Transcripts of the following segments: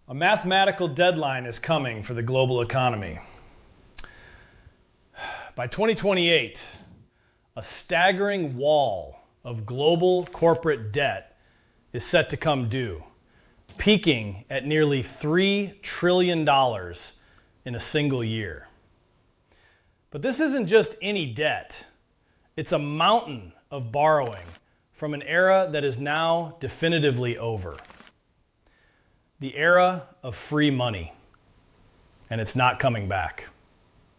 A mathematical deadline is coming for the global economy. By 2028, a staggering wall of global corporate debt is set to come due, peaking at nearly $3 trillion in a single year. But this isn't just any debt. It's a mountain of borrowing from an era that is now definitively over. The era of free money, and it's not coming back.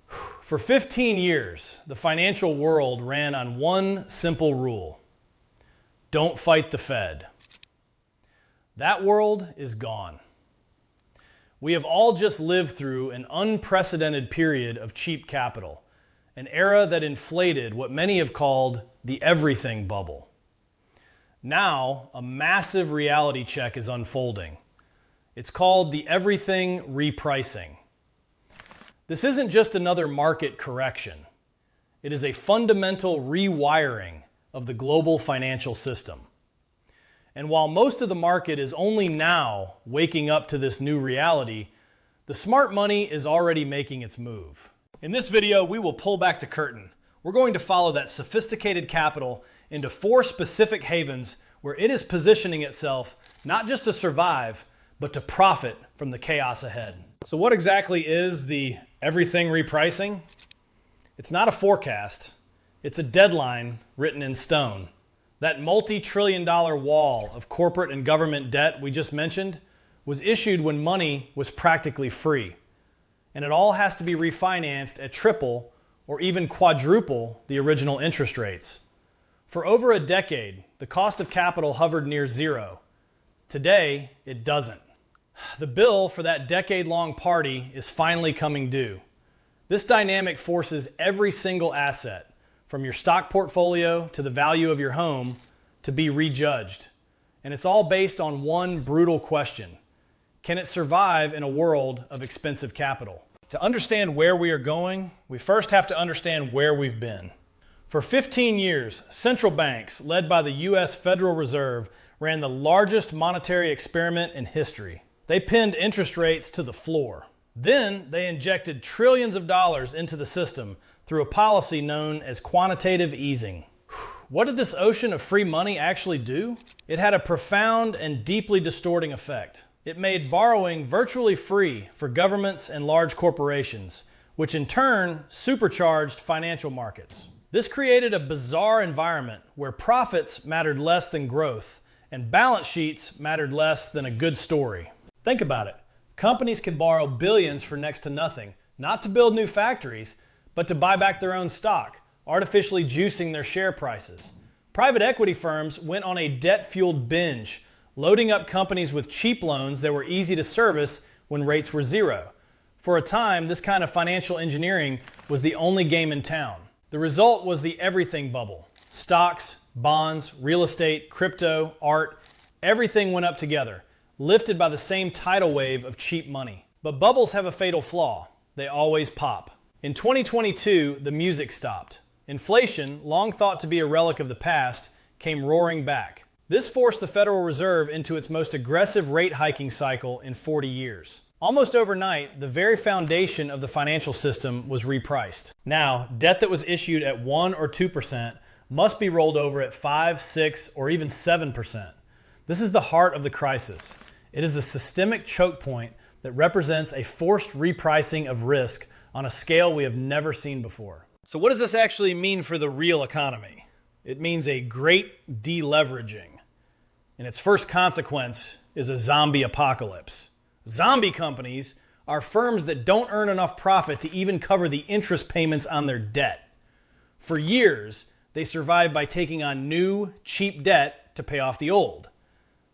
For 15 years, the financial world ran on one simple rule: don't fight the Fed. That world is gone. We have all just lived through an unprecedented period of cheap capital, an era that inflated what many have called the everything bubble. Now, a massive reality check is unfolding. It's called the Everything Repricing. This isn't just another market correction. It is a fundamental rewiring of the global financial system. And while most of the market is only now waking up to this new reality, the smart money is already making its move. In this video, we will pull back the curtain. We're going to follow that sophisticated capital into 4 specific havens where it is positioning itself not just to survive, but to profit from the chaos ahead. So what exactly is the Everything Repricing? It's not a forecast. It's a deadline written in stone. That multi-trillion-dollar wall of corporate and government debt we just mentioned was issued when money was practically free. And it all has to be refinanced at triple or even quadruple the original interest rates. For over a decade, the cost of capital hovered near zero. Today, it doesn't. The bill for that decade-long party is finally coming due. This dynamic forces every single asset, from your stock portfolio to the value of your home, to be rejudged. And it's all based on one brutal question: can it survive in a world of expensive capital? To understand where we are going, we first have to understand where we've been. For 15 years, central banks, led by the U.S. Federal Reserve, ran the largest monetary experiment in history. They pinned interest rates to the floor. Then they injected trillions of dollars into the system through a policy known as quantitative easing. What did this ocean of free money actually do? It had a profound and deeply distorting effect. It made borrowing virtually free for governments and large corporations, which in turn supercharged financial markets. This created a bizarre environment where profits mattered less than growth and balance sheets mattered less than a good story. Think about it. Companies can borrow billions for next to nothing, not to build new factories, but to buy back their own stock, artificially juicing their share prices. Private equity firms went on a debt-fueled binge, loading up companies with cheap loans that were easy to service when rates were zero. For a time, this kind of financial engineering was the only game in town. The result was the everything bubble. Stocks, bonds, real estate, crypto, art, everything went up together, lifted by the same tidal wave of cheap money. But bubbles have a fatal flaw: they always pop. In 2022, the music stopped. Inflation, long thought to be a relic of the past, came roaring back. This forced the Federal Reserve into its most aggressive rate hiking cycle in 40 years. Almost overnight, the very foundation of the financial system was repriced. Now, debt that was issued at 1 or 2% must be rolled over at 5, 6, or even 7%. This is the heart of the crisis. It is a systemic choke point that represents a forced repricing of risk on a scale we have never seen before. So what does this actually mean for the real economy? It means a great deleveraging. And its first consequence is a zombie apocalypse. Zombie companies are firms that don't earn enough profit to even cover the interest payments on their debt. For years, they survived by taking on new, cheap debt to pay off the old.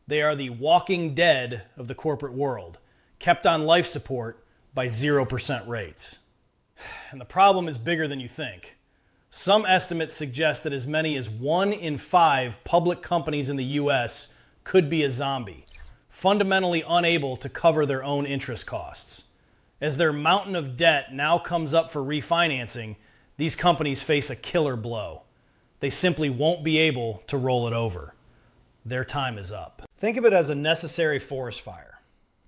They are the walking dead of the corporate world, kept on life support by 0% rates. And the problem is bigger than you think. Some estimates suggest that as many as 1 in 5 public companies in the U.S. could be a zombie, fundamentally unable to cover their own interest costs. As their mountain of debt now comes up for refinancing, these companies face a killer blow. They simply won't be able to roll it over. Their time is up. Think of it as a necessary forest fire.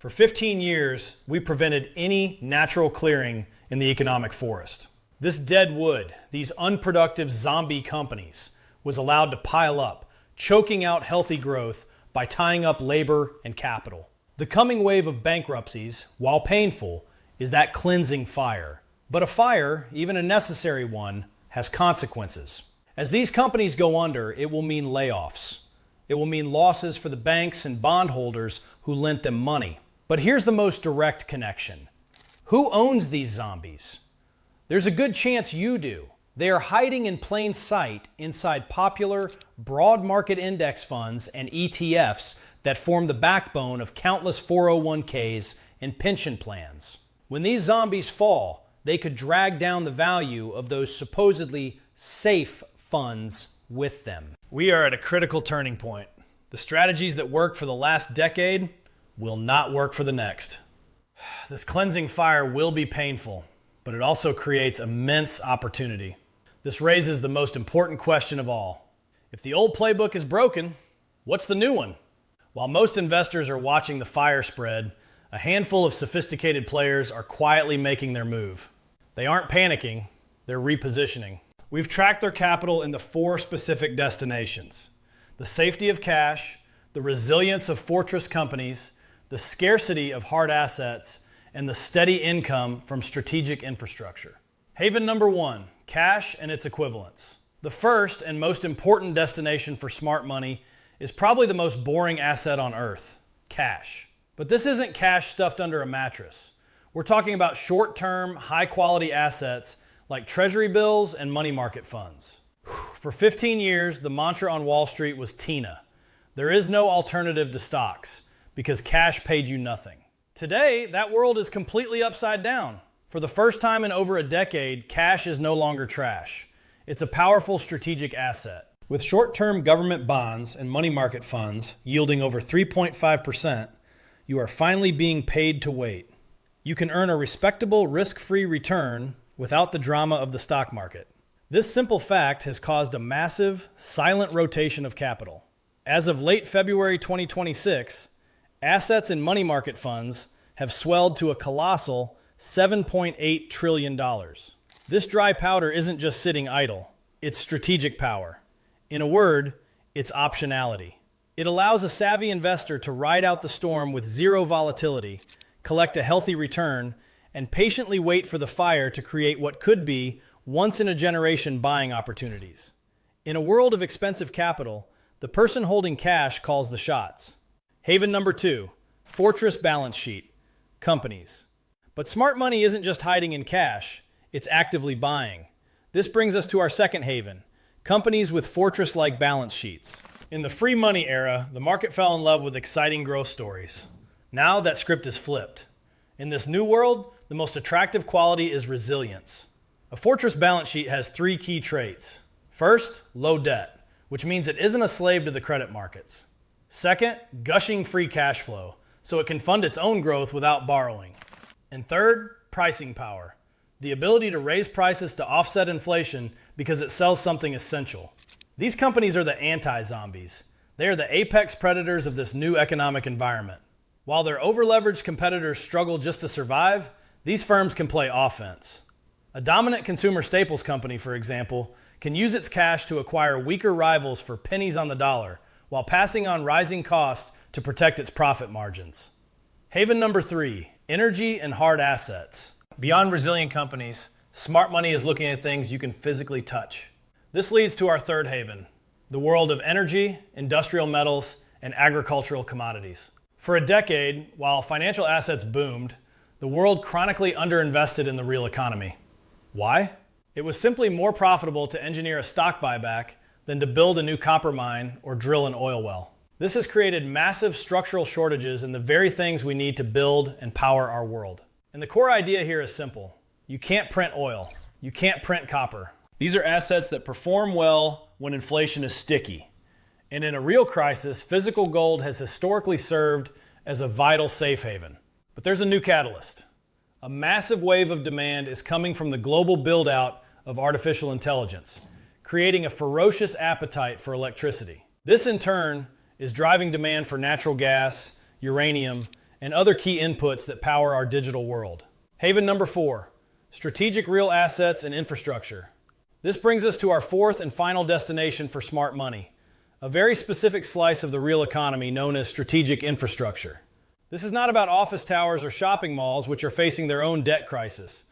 For 15 years, we prevented any natural clearing in the economic forest. This dead wood, these unproductive zombie companies, was allowed to pile up, choking out healthy growth by tying up labor and capital. The coming wave of bankruptcies, while painful, is that cleansing fire. But a fire, even a necessary one, has consequences. As these companies go under, it will mean layoffs. It will mean losses for the banks and bondholders who lent them money. But here's the most direct connection. Who owns these zombies? There's a good chance you do. They are hiding in plain sight inside popular, broad market index funds and ETFs that form the backbone of countless 401ks and pension plans. When these zombies fall, they could drag down the value of those supposedly safe funds with them. We are at a critical turning point. The strategies that worked for the last decade will not work for the next. This cleansing fire will be painful, but it also creates immense opportunity. This raises the most important question of all. If the old playbook is broken, what's the new one? While most investors are watching the fire spread, a handful of sophisticated players are quietly making their move. They aren't panicking, they're repositioning. We've tracked their capital into 4 specific destinations: the safety of cash, the resilience of fortress companies, the scarcity of hard assets, and the steady income from strategic infrastructure. Haven number 1, cash and its equivalents. The first and most important destination for smart money is probably the most boring asset on earth: cash. But this isn't cash stuffed under a mattress. We're talking about short-term, high-quality assets like treasury bills and money market funds. For 15 years, the mantra on Wall Street was TINA. There is no alternative to stocks, because cash paid you nothing. Today, that world is completely upside down. For the first time in over a decade, cash is no longer trash. It's a powerful strategic asset. With short-term government bonds and money market funds yielding over 3.5%, you are finally being paid to wait. You can earn a respectable, risk-free return without the drama of the stock market. This simple fact has caused a massive, silent rotation of capital. As of late February 2026, assets in money market funds have swelled to a colossal $7.8 trillion. This dry powder isn't just sitting idle, it's strategic power. In a word, it's optionality. It allows a savvy investor to ride out the storm with zero volatility, collect a healthy return, and patiently wait for the fire to create what could be once-in-a-generation buying opportunities. In a world of expensive capital, the person holding cash calls the shots. Haven number 2, fortress balance sheet, companies. But smart money isn't just hiding in cash, it's actively buying. This brings us to our second haven, companies with fortress-like balance sheets. In the free money era, the market fell in love with exciting growth stories. Now that script is flipped. In this new world, the most attractive quality is resilience. A fortress balance sheet has 3 key traits. First, low debt, which means it isn't a slave to the credit markets. Second, gushing free cash flow, so it can fund its own growth without borrowing. And third, pricing power, the ability to raise prices to offset inflation because it sells something essential. These companies are the anti-zombies. They are the apex predators of this new economic environment. While their over-leveraged competitors struggle just to survive, these firms can play offense. A dominant consumer staples company, for example, can use its cash to acquire weaker rivals for pennies on the dollar, while passing on rising costs to protect its profit margins. Haven number 3, energy and hard assets. Beyond resilient companies, smart money is looking at things you can physically touch. This leads to our third haven, the world of energy, industrial metals, and agricultural commodities. For a decade, while financial assets boomed, the world chronically underinvested in the real economy. Why? It was simply more profitable to engineer a stock buyback than to build a new copper mine or drill an oil well. This has created massive structural shortages in the very things we need to build and power our world. And the core idea here is simple. You can't print oil. You can't print copper. These are assets that perform well when inflation is sticky. And in a real crisis, physical gold has historically served as a vital safe haven. But there's a new catalyst. A massive wave of demand is coming from the global build-out of artificial intelligence, creating a ferocious appetite for electricity. This in turn is driving demand for natural gas, uranium, and other key inputs that power our digital world. Haven number 4, strategic real assets and infrastructure. This brings us to our fourth and final destination for smart money, a very specific slice of the real economy known as strategic infrastructure. This is not about office towers or shopping malls which are facing their own debt crisis.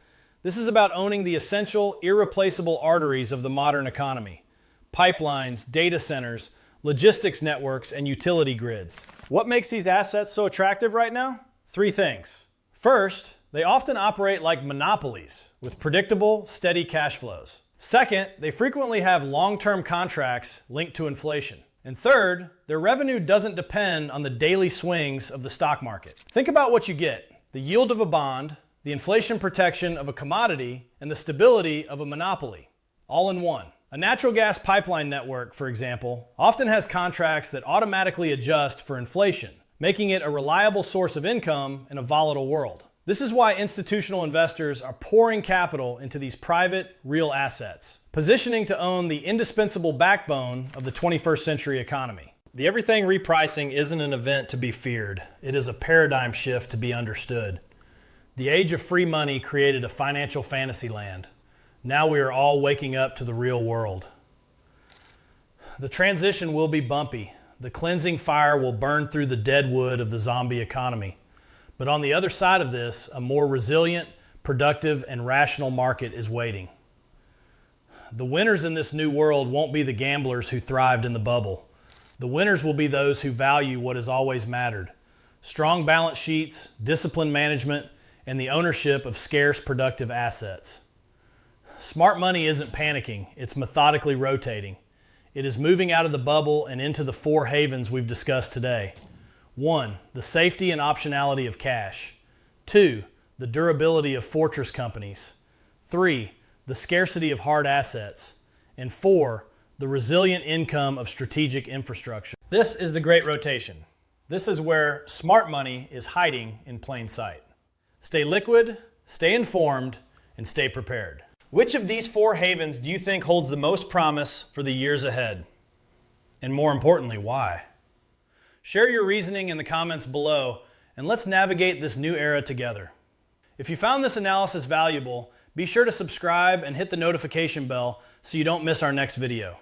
This is about owning the essential, irreplaceable arteries of the modern economy: pipelines, data centers, logistics networks, and utility grids. What makes these assets so attractive right now? 3 things. First, they often operate like monopolies with predictable, steady cash flows. Second, they frequently have long-term contracts linked to inflation. And third, their revenue doesn't depend on the daily swings of the stock market. Think about what you get: the yield of a bond, the inflation protection of a commodity, and the stability of a monopoly, all in one. A natural gas pipeline network, for example, often has contracts that automatically adjust for inflation, making it a reliable source of income in a volatile world. This is why institutional investors are pouring capital into these private, real assets, positioning to own the indispensable backbone of the 21st century economy. The Everything Repricing isn't an event to be feared. It is a paradigm shift to be understood. The age of free money created a financial fantasy land. Now we are all waking up to the real world. The transition will be bumpy. The cleansing fire will burn through the dead wood of the zombie economy. But on the other side of this, a more resilient, productive, and rational market is waiting. The winners in this new world won't be the gamblers who thrived in the bubble. The winners will be those who value what has always mattered: strong balance sheets, disciplined management, and the ownership of scarce, productive assets. Smart money isn't panicking, it's methodically rotating. It is moving out of the bubble and into the 4 havens we've discussed today. 1, the safety and optionality of cash. 2, the durability of fortress companies. 3, the scarcity of hard assets. And 4, the resilient income of strategic infrastructure. This is the great rotation. This is where smart money is hiding in plain sight. Stay liquid, stay informed, and stay prepared. Which of these 4 havens do you think holds the most promise for the years ahead? And more importantly, why? Share your reasoning in the comments below, and let's navigate this new era together. If you found this analysis valuable, be sure to subscribe and hit the notification bell so you don't miss our next video.